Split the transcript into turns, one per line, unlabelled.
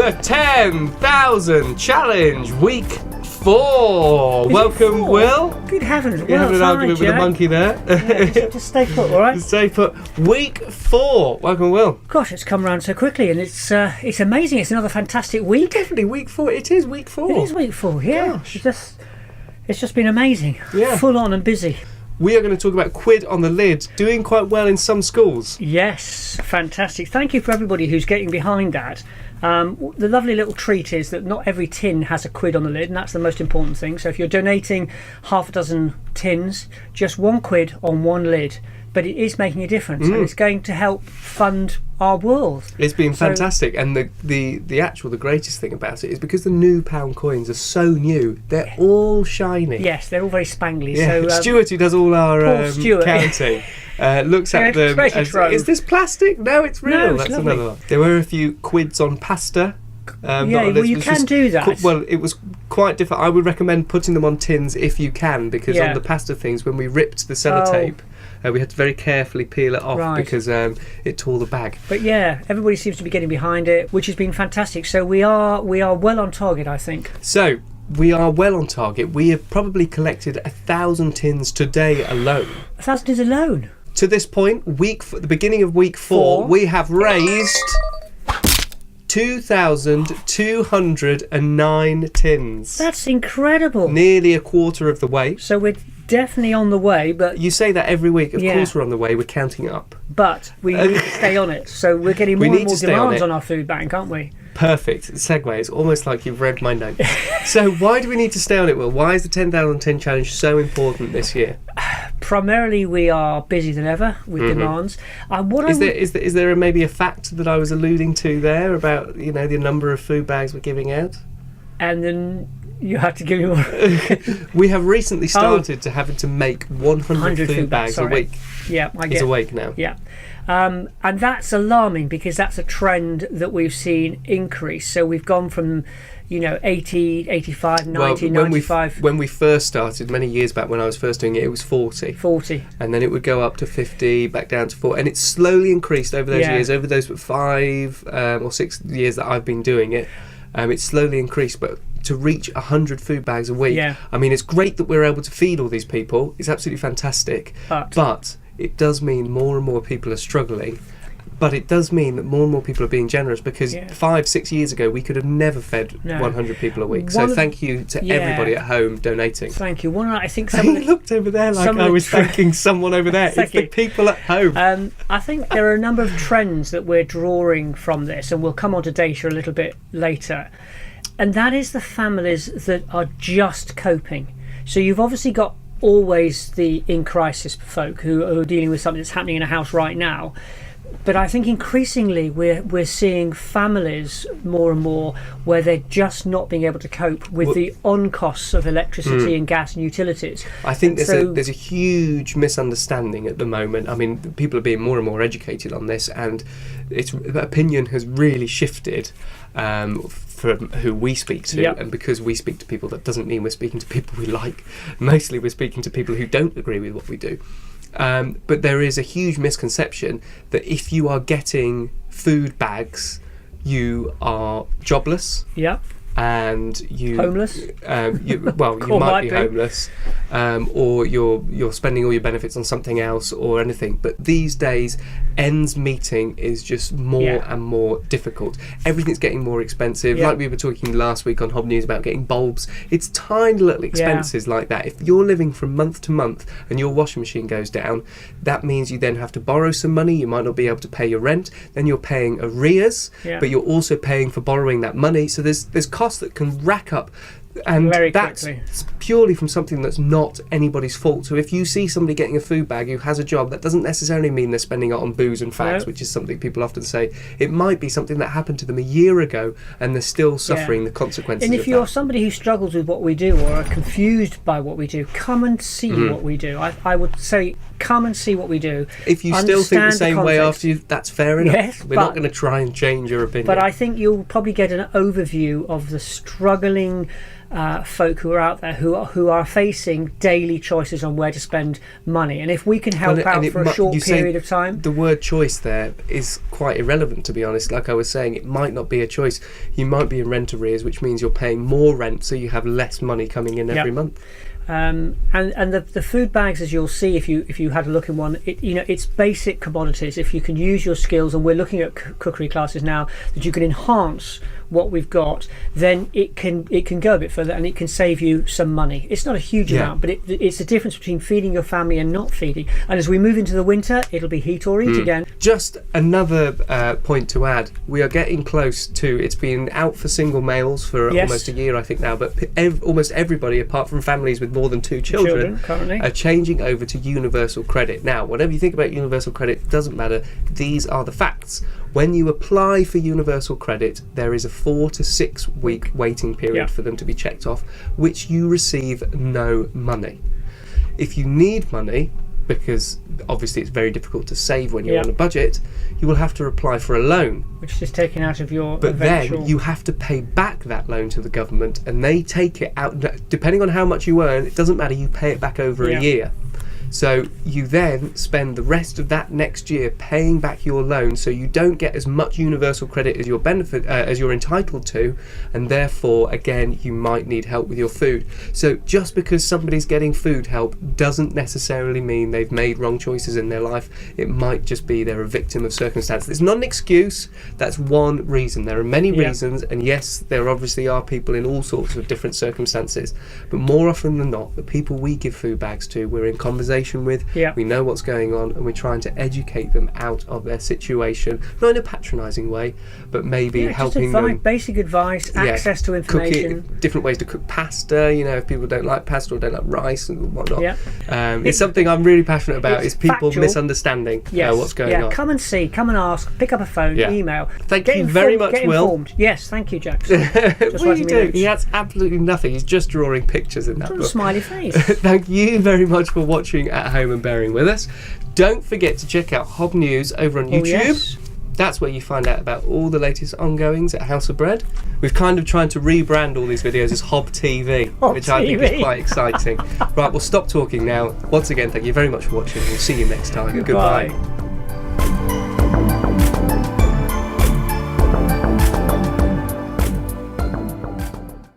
The 10,000 Challenge Week 4. Welcome,
4?
Will.
Good heavens.
You having an argument with the monkey there?
Yeah, just stay put, all right?
Stay put. Week 4. Welcome, Will.
Gosh, it's come around so quickly, and it's amazing. It's another fantastic week.
Definitely week 4. It is week 4.
It is week 4, yeah.
Gosh.
It's just been amazing.
Yeah.
Full on and busy.
We are going to talk about quid on the lid, doing quite well in some schools.
Yes, fantastic. Thank you for everybody who's getting behind that. The lovely little treat is that not every tin has a quid on the lid, and that's the most important thing. So if you're donating half a dozen tins, just £1 on one lid, but it is making a difference, and it's going to help fund our world.
It's been fantastic, and the greatest thing about it is because the new pound coins are so new, they're all shiny.
Yes, they're all very spangly.
Yeah.
So
Stuart, who does all our counting, looks at them as, is this plastic? No, it's real.
No, it's
That's
lovely.
another one. There were a few quids on pasta.
You can do that.
Well, it was quite different. I would recommend putting them on tins if you can, because on the pasta things, when we ripped the sellotape, we had to very carefully peel it off because it tore the bag.
But yeah, everybody seems to be getting behind it, which has been fantastic. So we are well on target, I think.
So we are well on target. We have probably collected 1,000 tins today alone.
1,000 tins alone?
To this point, the beginning of week 4, we have raised 2,209 tins.
That's incredible.
Nearly a quarter of the way.
So we're definitely on the way, but
you say that every week. Of course we're on the way. We're counting up.
But we need to stay on it. So we're getting more and more demands on our food bank, aren't we?
Perfect segue. It's almost like you've read my notes. So why do we need to stay on it, Will? Why is the 10,000 tin challenge so important this year?
Primarily, we are busier than ever with demands.
Is there maybe a fact that I was alluding to there about the number of food bags we're giving out?
And then you have to give me more.
We have recently started to having to make 100 food bags a week.
Yeah,
It's a week now.
Yeah. And that's alarming because that's a trend that we've seen increase. So we've gone from 80, 85, 90, 95.
When we first started, many years back when I was first doing it, it was 40. And then it would go up to 50, back down to 40. And it's slowly increased over those years, over those 5 or 6 years that I've been doing it. It's slowly increased, but to reach 100 food bags a week, I mean, it's great that we're able to feed all these people. It's absolutely fantastic. But it does mean more and more people are struggling. But it does mean that more and more people are being generous, because 5-6 years ago we could have never fed 100 people a week. So thank you to everybody at home donating.
Thank you. I think
someone looked over there like I was thanking someone over there. It's the people at home.
I think there are a number of trends that we're drawing from this, and we'll come on to data a little bit later. And that is the families that are just coping. So you've obviously got always the in crisis folk who are dealing with something that's happening in a house right now. But I think increasingly we're seeing families more and more where they're just not being able to cope with the on costs of electricity and gas and utilities.
I think there's a huge misunderstanding at the moment. I mean, people are being more and more educated on this, and its opinion has really shifted from who we speak to, and because we speak to people, that doesn't mean we're speaking to people we like. Mostly we're speaking to people who don't agree with what we do. But there is a huge misconception that if you are getting food bags, you are jobless.
Yeah.
And you
homeless.
You might be homeless, or you're spending all your benefits on something else or anything. But these days, ends meeting is just more and more difficult. Everything's getting more expensive. Like we were talking last week on Hob News about getting bulbs. It's tiny little expenses like that. If you're living from month to month and your washing machine goes down, that means you then have to borrow some money. You might not be able to pay your rent. Then you're paying arrears, but you're also paying for borrowing that money. So there's costs that can rack up, and that's purely from something that's not anybody's fault. So if you see somebody getting a food bag who has a job, that doesn't necessarily mean they're spending it on booze and fags, which is something people often say. It might be something that happened to them a year ago and they're still suffering the consequences.
And if you're somebody who struggles with what we do or are confused by what we do, come and see what we do. I would say come and see what we do.
If you still think the same way after you, that's fair enough.
Yes,
we're not going to try and change your opinion.
But I think you'll probably get an overview of the struggling folk who are out there who are facing daily choices on where to spend money. And if we can help out for a short period of time.
The word choice there is quite irrelevant, to be honest. Like I was saying, it might not be a choice. You might be in rent arrears, which means you're paying more rent, so you have less money coming in every month.
And the food bags, as you'll see if you had a look in one, it's basic commodities. If you can use your skills, and we're looking at cookery classes now, that you can enhance what we've got, then it can go a bit further, and it can save you some money. It's not a huge amount, but it's the difference between feeding your family and not feeding. And as we move into the winter, it'll be heat or eat again.
Just another point to add, we are getting close to, it's been out for single males for almost a year I think now, but almost everybody apart from families with more than 2 children
currently
are changing over to universal credit. Now, whatever you think about universal credit, doesn't matter. These are the facts. When you apply for universal credit, there is a 4 to 6 week waiting period for them to be checked off, which you receive no money. If you need money, because obviously it's very difficult to save when you're on a budget, you will have to apply for a loan,
which is taken out of your
then you have to pay back that loan to the government, and they take it out depending on how much you earn. It doesn't matter, you pay it back over a year. So you then spend the rest of that next year paying back your loan, so you don't get as much universal credit as your benefit as you're entitled to, and therefore again you might need help with your food. So just because somebody's getting food help doesn't necessarily mean they've made wrong choices in their life. It might just be they're a victim of circumstance. It's not an excuse, that's one reason. There are many reasons, and yes, there obviously are people in all sorts of different circumstances, but more often than not, the people we give food bags to, we're in conversation with, we know what's going on, and we're trying to educate them out of their situation, not in a patronising way, but maybe helping them.
Basic advice, access to information,
different ways to cook pasta. If people don't like pasta or don't like rice and whatnot. It's something I'm really passionate about. Is people misunderstanding what's going on.
Come and see, come and ask, pick up a phone, email.
Thank you very much, Will.
Yes, thank you, Jack.
What are you doing? He has absolutely nothing. He's just drawing pictures in that book.
Smiley face.
Thank you very much for watching at home and bearing with us. Don't forget to check out Hob News over on YouTube. That's where you find out about all the latest ongoings at House of Bread. We've kind of tried to rebrand all these videos as Hob TV, which I think is quite exciting. Right, we'll stop talking now. Once again, thank you very much for watching. We'll see you next time. Goodbye.